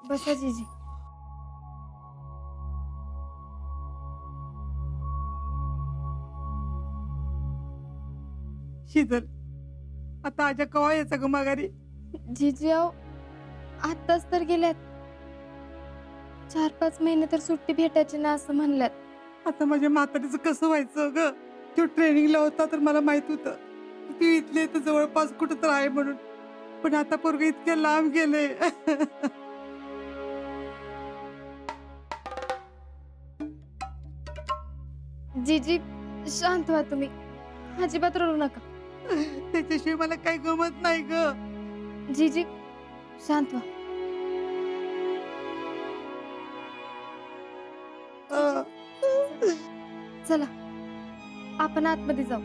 बसा जीजी. शीतल, आता आजा कवा यायचा ग माघारी? जीजी अहो आत्ताच तर गेल्यात. 4-5 महिने तर सुट्टी भेटायची ना असं म्हणल्यात. आता माझ्या म्हातारीचं कसं व्हायचं ग? तो ट्रेनिंगला होता तर मला माहित होतं ती इथले तर जवळपास कुठं तर आहे म्हणून, पण आता पोरग इतक्या लांब गेले. जीजी शांत व्हा तुम्ही. अजिबात रडू नका. त्याच्याशिवाय मला काही गमत नाही ग. जीजी शांत व्हा. चला आपण आतमध्ये जाऊ.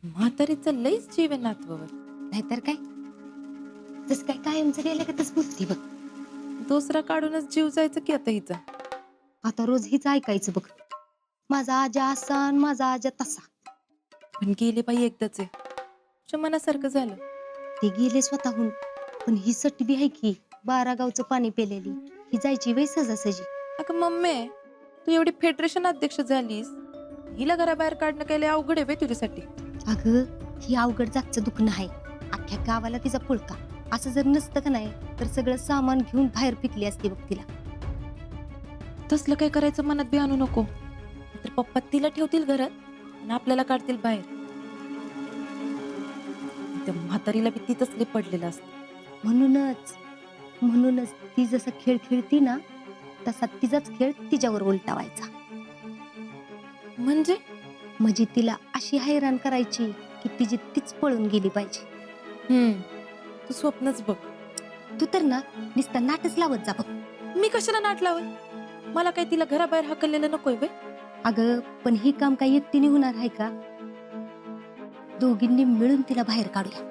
म्हातारीचं लईच जीव आहे नातवावर. नाहीतर काय, तस काय कायमचं गेलं का तस बुद्धी बघ. दुसरा काढूनच जीव जायचं की आता हिचा. आता रोज हीच ऐकायचं बघ, माझा आजा असा आणि माझा आजा तसा. पण गेले बाई एकदाच आहे, तुझ्या मनासारखं झालं. ते गेले स्वतःहून, पण ही सट्टी बी आहे की 12 गावचं पाणी पेलेली. ही जायची वय सहजासहजी. अगं मम्मी, तू एवढी फेडरेशन अध्यक्ष झालीस, हिला घराबाहेर काढणं काही लय अवघड आहे बे तुझ्यासाठी. अगं ही अवघड जागचं दुखणं आहे. अख्ख्या गावाला तिचा पुळका. असं जर नसतं का नाही तर सगळं सामान घेऊन बाहेर फेकली असते बघ तिला. तसलं काय करायचं मनात बी आणू नको, तर पप्पा तिला ठेवतील घरात आणि आपल्याला काढतील बाहेर. त्या म्हातारीला बी ती तसले पडलेलं असतं. म्हणूनच ती जसा खेळ खेळती ना तसा तिचाच खेळ तिच्यावर उलटावायचा. म्हणजे तिला अशी हैराण करायची की तिची तीच पळून गेली पाहिजे. तू स्वप्नच बघ. तू तर ना नुसता नाटच लावत जा बघ. मी कशाला नाट लावय? मला काय तिला घराबाहेर हाकललेलं नकोय बे. अगं पण हे काम काही एकटीने होणार आहे का? दोघींनी मिळून तिला बाहेर काढूया.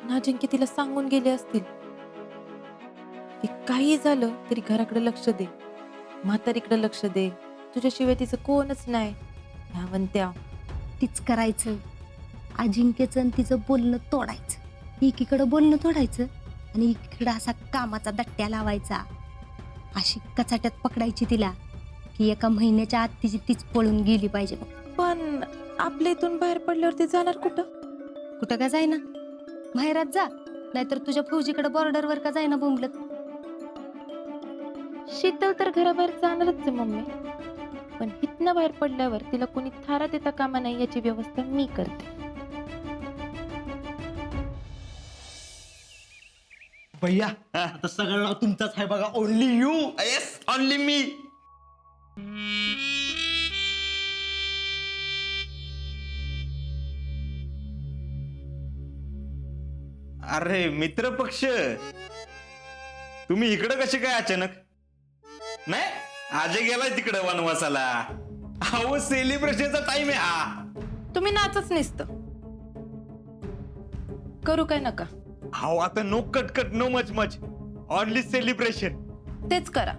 नाजिंकी तिला सांगून गेले असतील की काही झालं तरी घराकडे लक्ष दे, म्हातारीकडे लक्ष दे, तुझ्याशिवाय तिचं कोणच नाही. ह्यावन त्या तीच करायचं. अजिंक्यचं आणि तिचं बोलणं तोडायचं. एकीकडं बोलणं तोडायचं आणि एकीकडं असा कामाचा दट्ट्या लावायचा. अशी कचाट्यात पकडायची तिला की एका महिन्याच्या आत तिची तीच पळून गेली पाहिजे बघ. पण आपल्या इथून बाहेर पडल्यावर ती जाणार कुठं? कुठं का जायना, बाहेरात जा, नाहीतर तुझ्या फौजीकडे बॉर्डरवर का जायना बोंबलत. शीतल तर घराबाहेर जाणारच आहे मम्मी, पण इथनं बाहेर पडल्यावर तिला कोणी थारा देता कामा नाही याची व्यवस्था मी करते. भैया आता सगळं नाव तुमचाच आहे बघा. Only you. Yes, only me. अरे मित्र पक्ष, तुम्ही इकडं कसे काय अचानक? नाही, आज गेलाय तिकडे वनवासाला. अहो सेलिब्रेशनचा टाइम आहे हा. तुम्ही नाचच निसत करू काय नका. अहो आता no cut no much much, only celebration. तेच करा.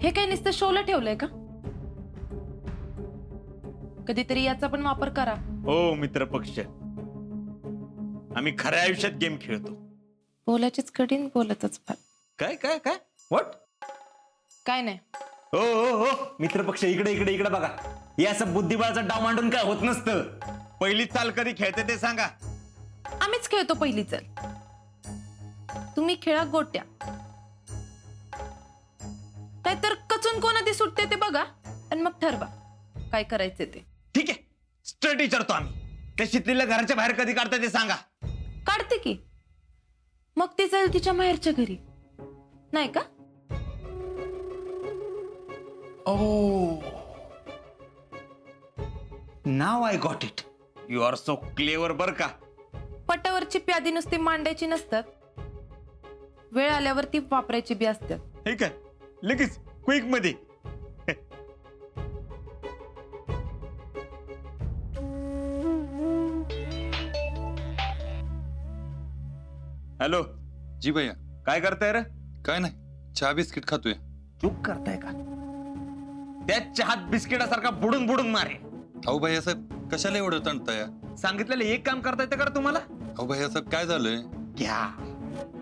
हे काही नुसतं शोला ठेवलंय का? कधीतरी याचा पण वापर करा. हो मित्र पक्ष, आम्ही खऱ्या आयुष्यात गेम खेळतो. बोलायचीच कठीण, बोलतच फार. काय काय काय व्हॉट? काय नाही. हो हो हो मित्र पक्ष, इकडे इकडे इकडे बघा. हे असं बुद्धिबळाचा डाव मांडून काय होत नसतं. पहिली चाल कधी खेळते ते सांगा. आम्हीच खेळतो पहिली चल. तुम्ही खेळा गोट्या, नाहीतर कचून कोणाती सुटते ते बघा आणि मग ठरवा काय करायचे ते. ठीक आहे, स्ट्रेट विचारतो आम्ही. त्या शितलीला घराच्या बाहेर कधी काढता ते सांगा. काढते की, मग ती जाईल तिच्या माहेरच्या घरी, नाही का? Oh. Now I got it. You are so clever बर का. पटावरची प्यादी नुसती मांडायची नसतात, वेळ आल्यावर ती वापरायची बी असतात. हे काय लगेच क्विक मध्ये. हॅलो जी भैया. काय करताय रे? काय नाही, चहा बिस्किट खातोय. चूक करताय का? त्या चहात बिस्किटासारखा बुडून बुडून मारे. अहो भैयासाहेब कशाला एवढं तणताय? सांगितलेलं एक काम करता येतं का तुम्हाला? अहो भैयासाहेब काय झालंय? घ्या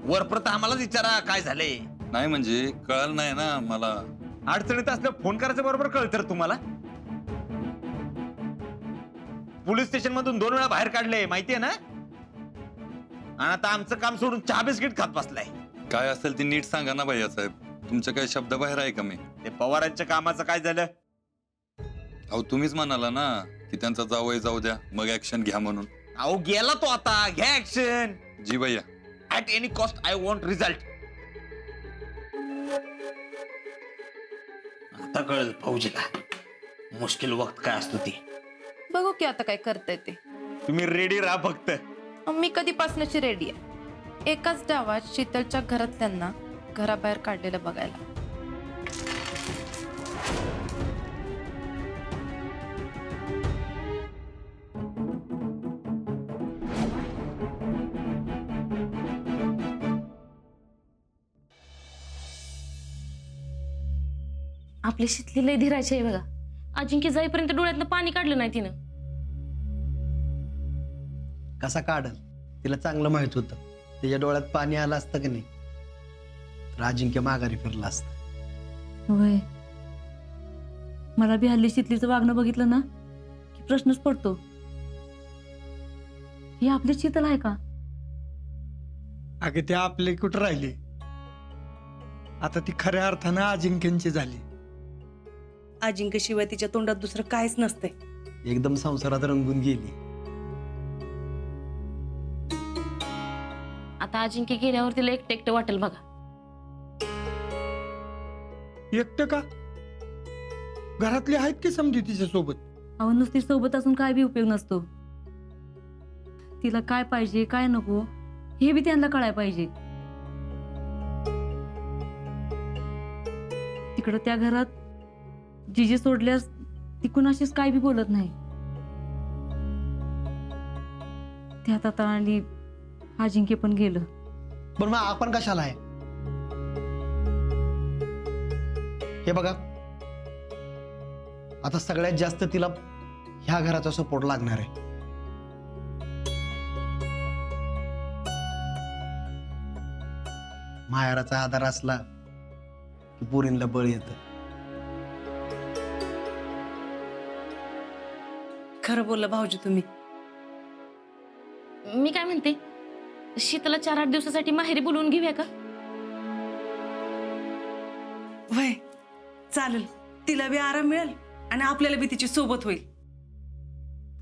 वरप्रत आम्हालाच विचारा काय झालंय. नाही म्हणजे कळलं नाही ना मला. अडचणीत असलं फोन करायचं बरोबर कळतं रे तुम्हाला. पोलीस स्टेशन मधून 2 वेळा बाहेर काढले माहितीये ना. आणि आता आमचं काम सोडून चहा बिस्किट खात बसलाय. काय असेल ते नीट सांगा ना भैयासाहेब. तुमच्या काही शब्द बाहेर आहे का मी? ते पवारांच्या कामाचं काय झालं? अहो तुम्हीच म्हणाला ना की त्यांचा जावई जाऊ द्या मग ऍक्शन घ्या म्हणून. अहो गेला तो आता, घ्या ऍक्शन. जी भैया. At any cost I want result. आता कळलं फौजीला मुश्किल वक्त काय असतो ते. बघू की आता काय करताय ते. तुम्ही रेडी राहा फक्त. मी कधीपासूनची रेडी आहे. एकाच डावात शीतलच्या घरातल्यांना घराबाहेर काढलेलं बघायला. आपली शितली लय धीरायची आहे बघा. अजिंक्य जाईपर्यंत डोळ्यातनं पाणी काढलं नाही तिनं. कसा काढल तिला चांगलं माहित होतं. तिच्या डोळ्यात पाणी आलं असतं की नाही तर अजिंक्य माघारी फिरला असतं. होय, मला बी हल्ली शितलीचं वागणं बघितलं ना की प्रश्नच पडतो, ही आपली शीतल आहे का? अगे ते आपले कुठं राहिले. आता ती खऱ्या अर्थानं अजिंक्यांची झाली. अजिंक्य शिवाय तिच्या तोंडात दुसरं काहीच नसतंय. एकदम संसारात रंगून गेली. आता अजिंक्य गेल्यावर तिला एकटं एकटं वाटेल बघा. एकटं का? घरातले आहेत की समजी तिच्या सोबत. अहो नुसती सोबत असून काय बी उपयोग नसतो. तिला काय पाहिजे काय नको हे बी त्यांना कळायला पाहिजे. तिकडं त्या घरात जिजी सोडल्यास ती कुणाशीच काय बी बोलत नाही. त्यात आता आणि अजिंक्य पण गेलं. पण मग आपण कशाला आहे? हे बघा आता सगळ्यात जास्त तिला ह्या घराचा सपोर्ट लागणार आहे. माहेराचा आधार असला की पोरींला बळ येतं. खरं बोललं भाऊजी तुम्ही. मी काय म्हणते, शीतला 4-8 दिवसासाठी माहेरी बोलवून घेऊया का? वय चालेल. तिला बी आराम मिळेल आणि आपल्याला बी तिची सोबत होईल.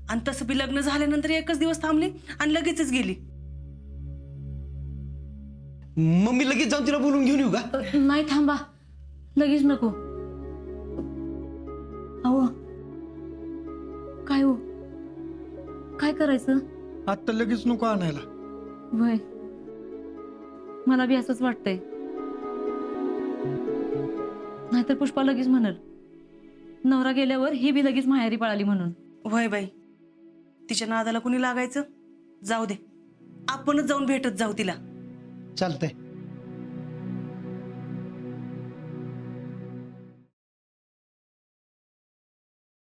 आणि तसं बी लग्न झाल्यानंतर 1च दिवस थांबली आणि लगेचच गेली. मग मी लगेच जाऊन तिला बोलून घेऊन येऊ का? नाही थांबा, लगेच नको. अहो काय हो, काय करायचं? आता लगेच नको आणायला. वय मला बी असंच वाटतंय. नाहीतर पुष्पा लगेच म्हणल नवरा गेल्यावर ही बी लगेच माहेरी पळाली म्हणून. वय बाई, तिच्या नादाला कुणी लागायचं? जाऊ दे, आपणच जाऊन भेटत जाऊ तिला. चालतंय.